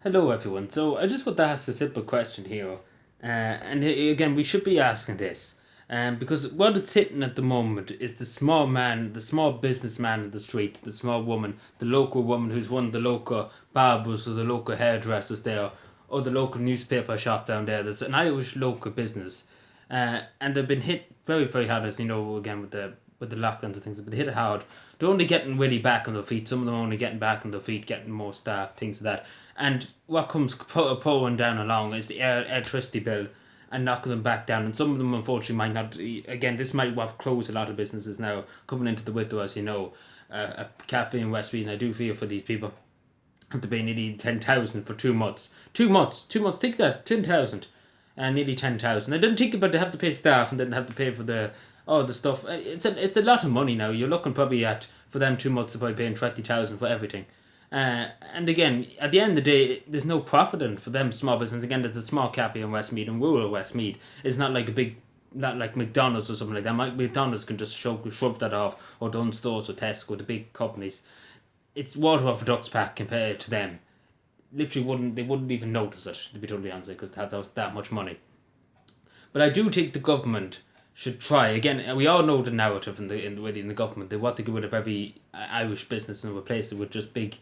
Hello, everyone. So I just want to ask a simple question here, again we should be asking this, because what it's hitting at the moment is the small man, the small businessman in the street, the small woman, the local woman who's one of the local barbers or the local hairdressers there, or the local newspaper shop down there. There's an Irish local business, and they've been hit very very hard, as you know, again with the lockdowns and things. They've been hit hard. They're only getting really back on their feet. Some of them are only getting back on their feet, getting more staff, things like that. And what comes pouring down along is the electricity bill and knocking them back down. And some of them, unfortunately, might not. Again, this might what close a lot of businesses now coming into the winter, as you know. A cafe in West Sweden, I do feel for these people. Have to pay nearly 10,000 for 2 months. 2 months. 2 months. Think that 10,000, and nearly 10,000. I didn't think about they have to pay staff and then have to pay for the all the stuff. It's a lot of money now. You're looking probably at for them 2 months of probably paying 30,000 for everything. And again, at the end of the day, there's no profit in for them small business. Again, there's a small cafe in Westmead and rural Westmead. It's not like a big, not like McDonald's or something like that. McDonald's can just shrub that off, or Dunnes Stores or Tesco, the big companies. It's water off a duck's back compared to them. Literally, wouldn't even notice it, to be totally honest, because they have that much money. But I do think the government should try again. We all know the narrative in the government. They want to get rid of every Irish business and replace it with just big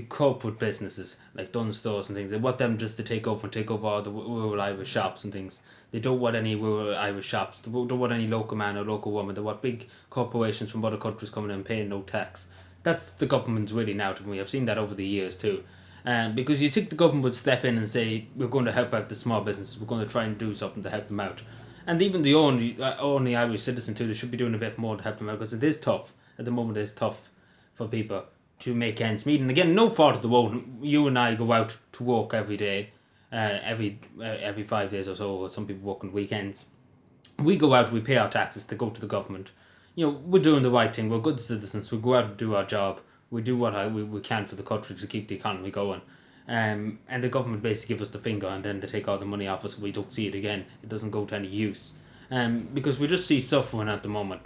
corporate businesses like Dunnes Stores and things. They want them just to take over all the rural Irish shops and things. They don't want any rural Irish shops. They don't want any local man or local woman. They want big corporations from other countries coming in and paying no tax. That's the government's really narrative. We have seen that over the years too. Because you think the government would step in and say, we're going to help out the small businesses, we're going to try and do something to help them out. And even the only Irish citizen too, they should be doing a bit more to help them out, because it is tough. At the moment, it's tough for people to make ends meet. And again, no fault of the own. You and I go out to work every day, every 5 days or so, or some people work on weekends. We go out, we pay our taxes to go to the government. We're doing the right thing. We're good citizens. We go out and do our job. We do what we can for the country to keep the economy going. And the government basically give us the finger, and then they take all the money off us and we don't see it again. It doesn't go to any use. Because we just see suffering at the moment.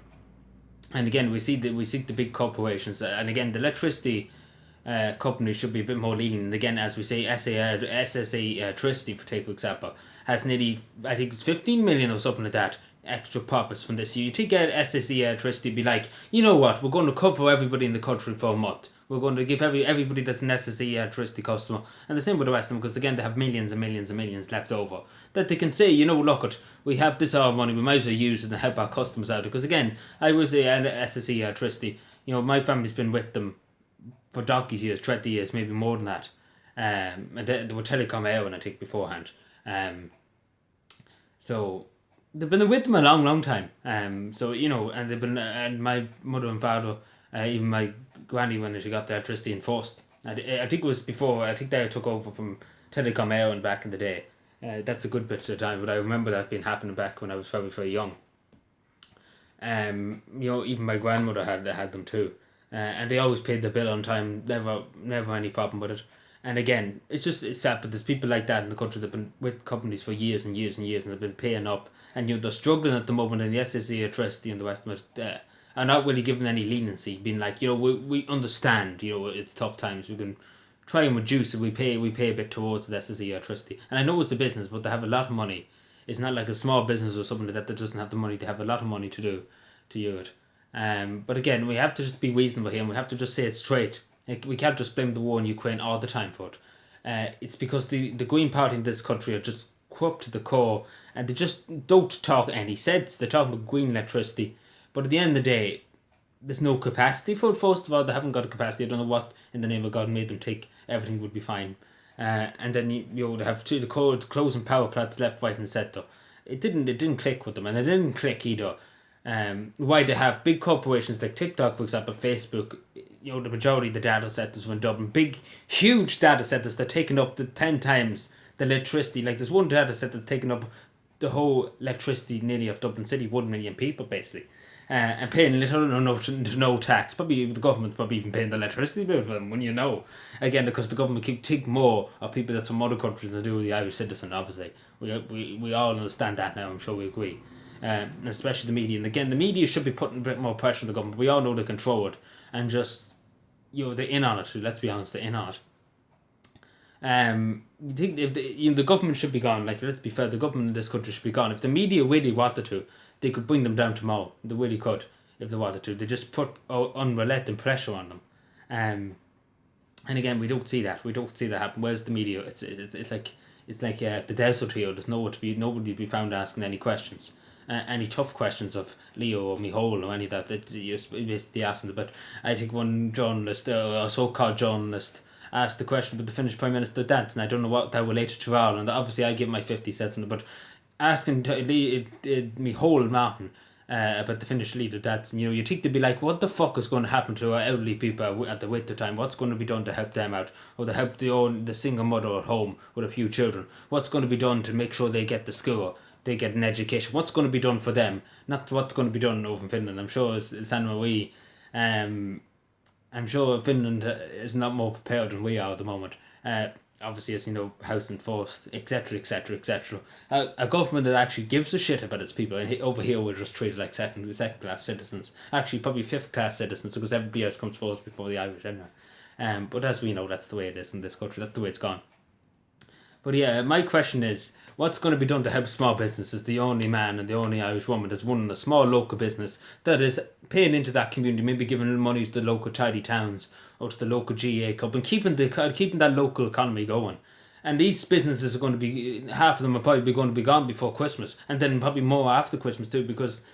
And again, we see the big corporations, and again, the electricity companies should be a bit more lenient. And again, as we say, SSE Electricity, for example, has nearly, I think it's 15 million or something like that, extra profits from this. So you think SSE Electricity be like, you know what, we're going to cover everybody in the country for a month. We're going to give everybody that's an SSE Electricity customer, and the same with the rest of them, because again, they have millions and millions and millions left over, that they can say, look it, we have this all money, we might as well use it and help our customers out. Because again, I was at SSE Electricity, my family's been with them for donkey's years, 20 years, maybe more than that. And they were Telecom Éireann, I think, beforehand. So they've been with them a long, long time. And they've been, and my mother and father, even my granny, when she got the electricity enforced, I think it was before, I think they took over from Telecom Éireann back in the day. That's a good bit of time, but I remember that being happening back when I was very, very young. Even my grandmother had them too. And they always paid the bill on time, never any problem with it. And again, it's sad, but there's people like that in the country that have been with companies for years and years and years, and they've been paying up, and they're struggling at the moment, and the SSE Electricity and the rest of it are not really given any leniency, being like, we understand, it's tough times, we can try and reduce it, we pay a bit towards the SSE Electricity. And I know it's a business, but they have a lot of money. It's not like a small business or something like that doesn't have the money. They have a lot of money to do it. But again, we have to just be reasonable here, and we have to just say it straight. Like, we can't just blame the war in Ukraine all the time for it. It's because the Green Party in this country are just corrupt to the core, and they just don't talk any sense. They're talking about green electricity, but at the end of the day, there's no capacity for it. First of all, they haven't got a capacity. I don't know what in the name of God made them think everything would be fine. And then they have the closing power plants left, right, and centre. It didn't click with them, and it didn't click either. Why they have big corporations like TikTok, for example, Facebook, the majority of the data centers were in Dublin, big, huge data centers that are taking up to 10 times the electricity. Like, there's one data center that's taking up the whole electricity nearly of Dublin City, 1 million people basically, and paying little or no tax. Probably the government's probably even paying the electricity bill for them, when again, because the government keep take more of people that's from other countries than do with the Irish citizen, obviously. We all understand that now, I'm sure we agree. And especially the media. And again, the media should be putting a bit more pressure on the government. We all know they control it, and just, they're in on it. Let's be honest, they're in on it. You think if the government should be gone? Like, let's be fair, the government in this country should be gone. If the media really wanted to, they could bring them down tomorrow. They really could, if they wanted to. They just put unrelenting pressure on them. And again, we don't see that. We don't see that happen. Where's the media? It's like the desert here. There's nobody to be found asking any questions. Any tough questions of Leo or Mihol or any of that you're basically asking. But I think one journalist, a so-called journalist, asked the question about the Finnish Prime Minister dance, and I don't know what that related to all, and obviously I give my 50 cents on it, but asking Mihol Martin about the Finnish leader dance, and you think they'd be like, what the fuck is going to happen to our elderly people at the winter time? What's going to be done to help them out, or to help the single mother at home with a few children? What's going to be done to make sure they get to school, they get an education? What's going to be done for them? Not what's going to be done over in Finland. I'm sure San Marie, I'm sure Finland is not more prepared than we are at the moment. Obviously, as you know, house enforced, etc., etc., etc. A government that actually gives a shit about its people, and over here we're just treated like second class citizens. Actually, probably fifth class citizens, because everybody else comes first before the Irish anyway. But as we know, that's the way it is in this country. That's the way it's gone. But yeah, my question is, what's going to be done to help small businesses? The only man and the only Irish woman that's running a small local business that is paying into that community, maybe giving money to the local tidy towns or to the local GA club, and keeping that local economy going. And these businesses are going to be, half of them are probably going to be gone before Christmas, and then probably more after Christmas too, because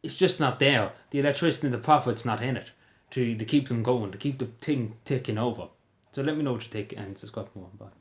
it's just not there. The electricity and the profit's not in it to keep them going, to keep the thing ticking over. So let me know what you think, and subscribe for more. Bye.